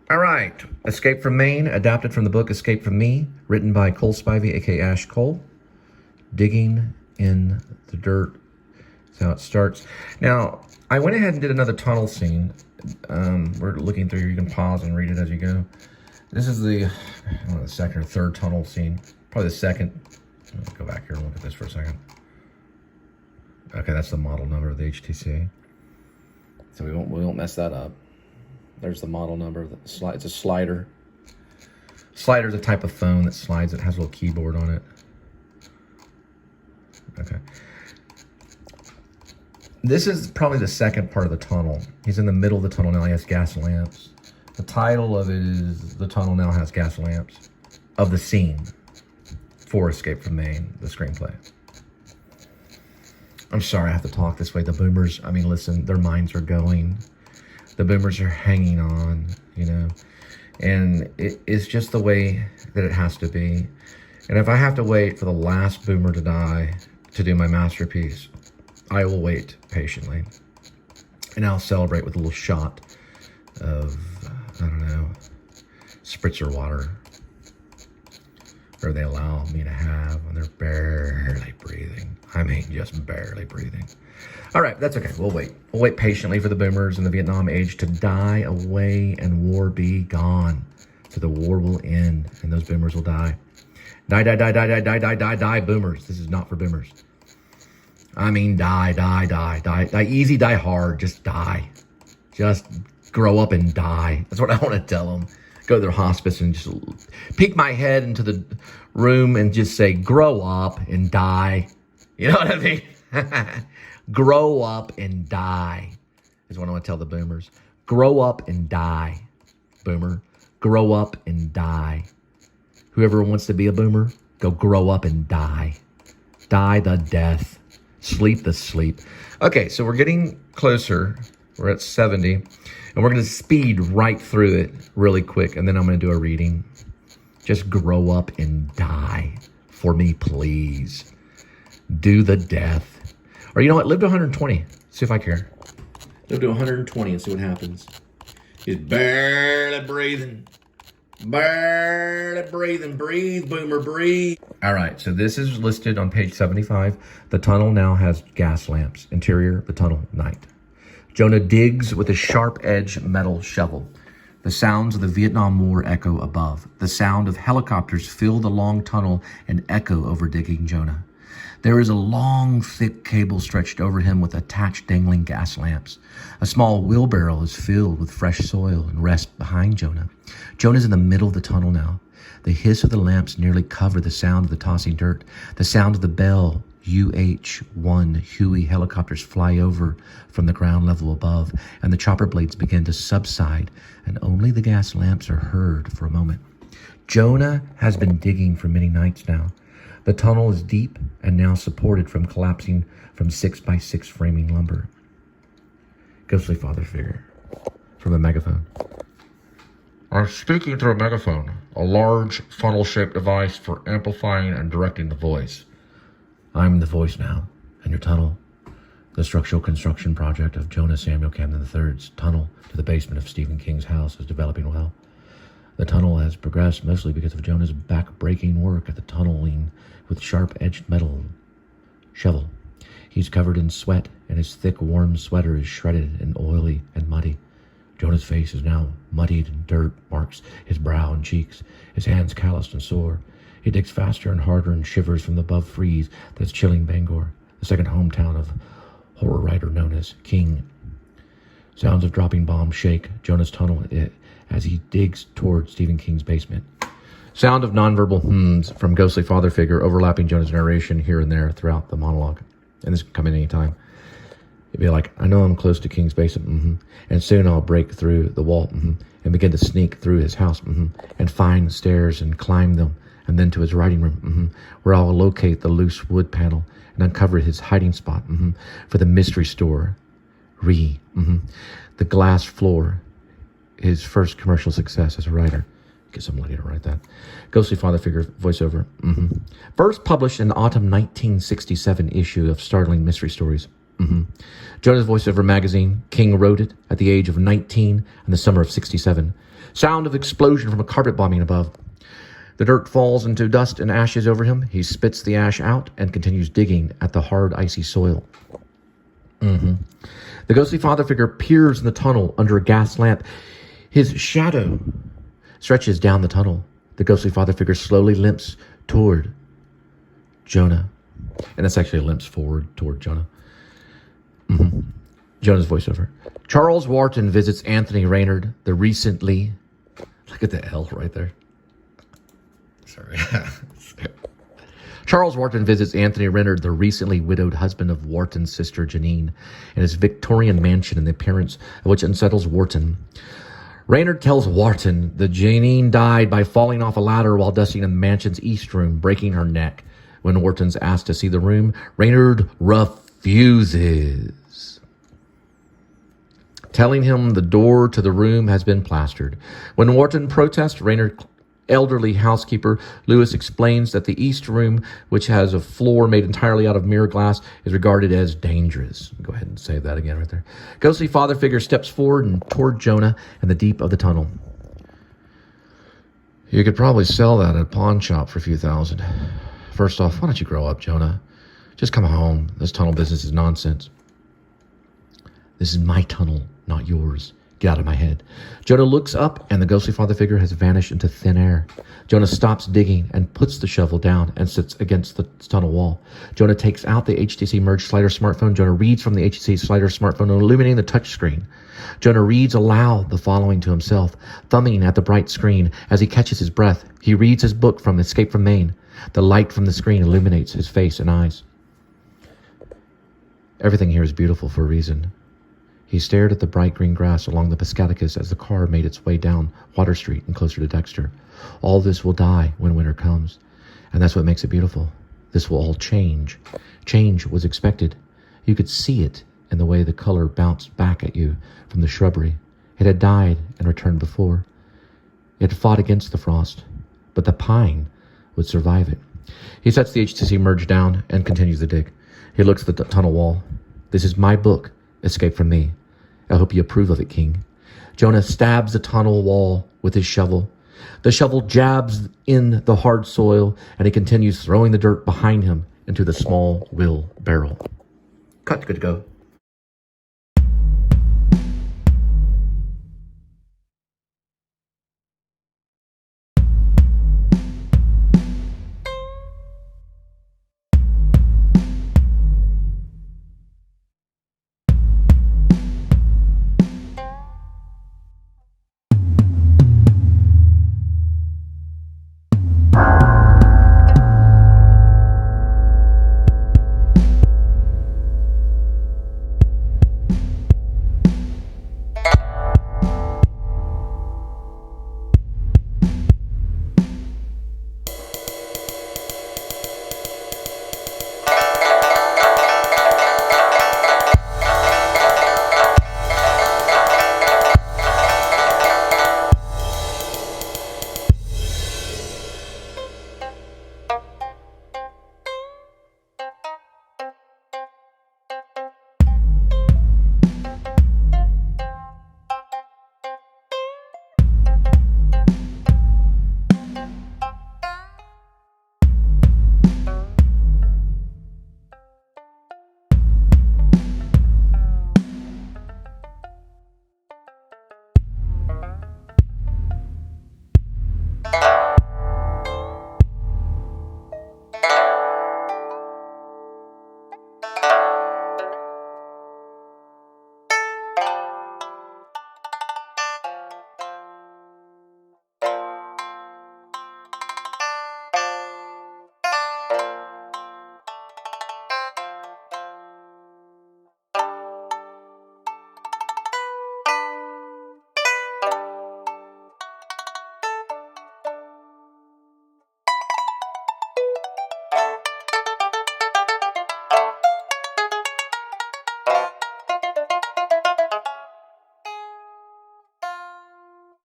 All right, Escape from Maine, adapted from the book Escape from Me, written by Cole Spivey, aka Ash Cole. Digging in the dirt. That's how it starts. Now, I went ahead and did another tunnel scene. We're looking through here. You can pause and read it as you go. This is the second or third tunnel scene. Probably the second. Let's go back here and look at this for a second. Okay, that's the model number of the HTC. So we won't mess that up. There's the model number. It's a slider. Slider's a type of phone that slides. It has a little keyboard on it. Okay. This is probably the second part of the tunnel. He's in the middle of the tunnel now. He has gas lamps. The title of it is The Tunnel Now Has Gas Lamps. Of the scene for Escape from Maine, the screenplay. I'm sorry I have to talk this way. The boomers, I mean, listen, their minds are going. The boomers are hanging on, you know. And it's just the way that it has to be. And if I have to wait for the last boomer to die to do my masterpiece, I will wait patiently. And I'll celebrate with a little shot of, I don't know, spritzer water. Or they allow me to have when they're barely breathing. I mean, just barely breathing. All right, that's okay. We'll wait. We'll wait patiently for the boomers in the Vietnam age to die away and war be gone. So the war will end and those boomers will die. Die, die, die, die, die, die, die, die, die, boomers. This is not for boomers. I mean, die, die, die, die, die easy, die hard. Just die. Just grow up and die. That's what I want to tell them. Go to their hospice and just peek my head into the room and just say, grow up and die. You know what I mean? Grow up and die is what I want to tell the boomers. Grow up and die, boomer. Grow up and die. Whoever wants to be a boomer, go grow up and die. Die the death. Sleep the sleep. Okay, so we're getting closer. We're at 70. And we're going to speed right through it really quick. And then I'm going to do a reading. Just grow up and die for me, please. Do the death. Or you know what? Live to 120. See if I care. Live to 120 and see what happens. He's barely breathing. Barely breathing. Breathe, boomer, breathe. All right, so this is listed on page 75. The tunnel now has gas lamps. Interior, the tunnel, night. Jonah digs with a sharp-edged metal shovel. The sounds of the Vietnam War echo above. The sound of helicopters fill the long tunnel and echo over digging Jonah. There is a long, thick cable stretched over him with attached dangling gas lamps. A small wheelbarrow is filled with fresh soil and rests behind Jonah. Jonah's in the middle of the tunnel now. The hiss of the lamps nearly cover the sound of the tossing dirt. The sound of the Bell UH-1 Huey helicopters fly over from the ground level above, and the chopper blades begin to subside, and only the gas lamps are heard for a moment. Jonah has been digging for many nights now. The tunnel is deep and now supported from collapsing from 6x6 framing lumber. Ghostly father figure from a megaphone. I'm speaking through a megaphone, a large funnel-shaped device for amplifying and directing the voice. I'm the voice now, in your tunnel. The structural construction project of Jonah Samuel Camden III's tunnel to the basement of Stephen King's house is developing well. The tunnel has progressed mostly because of Jonah's back-breaking work at the tunneling with sharp-edged metal shovel. He's covered in sweat, and his thick, warm sweater is shredded and oily and muddy. Jonah's face is now muddied, and dirt marks his brow and cheeks, his hands calloused and sore. He digs faster and harder and shivers from the above freeze that's chilling Bangor, the second hometown of horror writer known as King. Sounds of dropping bombs shake Jonah's tunnel as he digs toward Stephen King's basement. Sound of nonverbal hums from ghostly father figure overlapping Jonah's narration here and there throughout the monologue. And this can come in any time. It'd be like, I know I'm close to King's basement, and soon I'll break through the wall, and begin to sneak through his house, and find stairs and climb them, and then to his writing room, where I'll locate the loose wood panel and uncover his hiding spot, for the mystery store, the glass floor, his first commercial success as a writer. Get some lady to write that. Ghostly father figure voiceover. First published in the autumn 1967 issue of Startling Mystery Stories. Jonah's voiceover magazine. King wrote it at the age of 19 in the summer of 67. Sound of explosion from a carpet bombing above. The dirt falls into dust and ashes over him. He spits the ash out and continues digging at the hard, icy soil. The ghostly father figure peers in the tunnel under a gas lamp. His shadow stretches down the tunnel. The ghostly father figure slowly limps toward Jonah. And it's actually limps forward toward Jonah. Jonah's voiceover. Charles Wharton visits Anthony Raynard, the recently... Look at the L right there. Sorry. Charles Wharton visits Anthony Raynard, the recently widowed husband of Wharton's sister Janine, in his Victorian mansion, in the appearance of which unsettles Wharton. Raynard tells Wharton that Janine died by falling off a ladder while dusting in the mansion's east room, breaking her neck. When Wharton's asked to see the room, Raynard refuses, telling him the door to the room has been plastered. When Wharton protests, Raynard's elderly housekeeper Lewis explains that the east room, which has a floor made entirely out of mirror glass, is regarded as dangerous. Go ahead and say that again right there. Ghostly father figure steps forward and toward Jonah in the deep of the tunnel. You could probably sell that at a pawn shop for a few thousand. First off, why don't you grow up, Jonah? Just come home. This tunnel business is nonsense. This is my tunnel, not yours. Get out of my head. Jonah looks up, and the ghostly father figure has vanished into thin air. Jonah stops digging and puts the shovel down and sits against the tunnel wall. Jonah takes out the HTC Merge Slider smartphone. Jonah reads from the HTC Slider smartphone, illuminating the touchscreen. Jonah reads aloud the following to himself, thumbing at the bright screen as he catches his breath. He reads his book from Escape from Maine. The light from the screen illuminates his face and eyes. Everything here is beautiful for a reason. He stared at the bright green grass along the Piscatacus as the car made its way down Water Street and closer to Dexter. All this will die when winter comes, and that's what makes it beautiful. This will all change. Change was expected. You could see it in the way the color bounced back at you from the shrubbery. It had died and returned before. It had fought against the frost, but the pine would survive it. He sets the HTC Merge down and continues the dig. He looks at the tunnel wall. This is my book, Escape from Me. I hope you approve of it, King. Jonah stabs the tunnel wall with his shovel. The shovel jabs in the hard soil, and he continues throwing the dirt behind him into the small wheel barrel. Cut, good to go.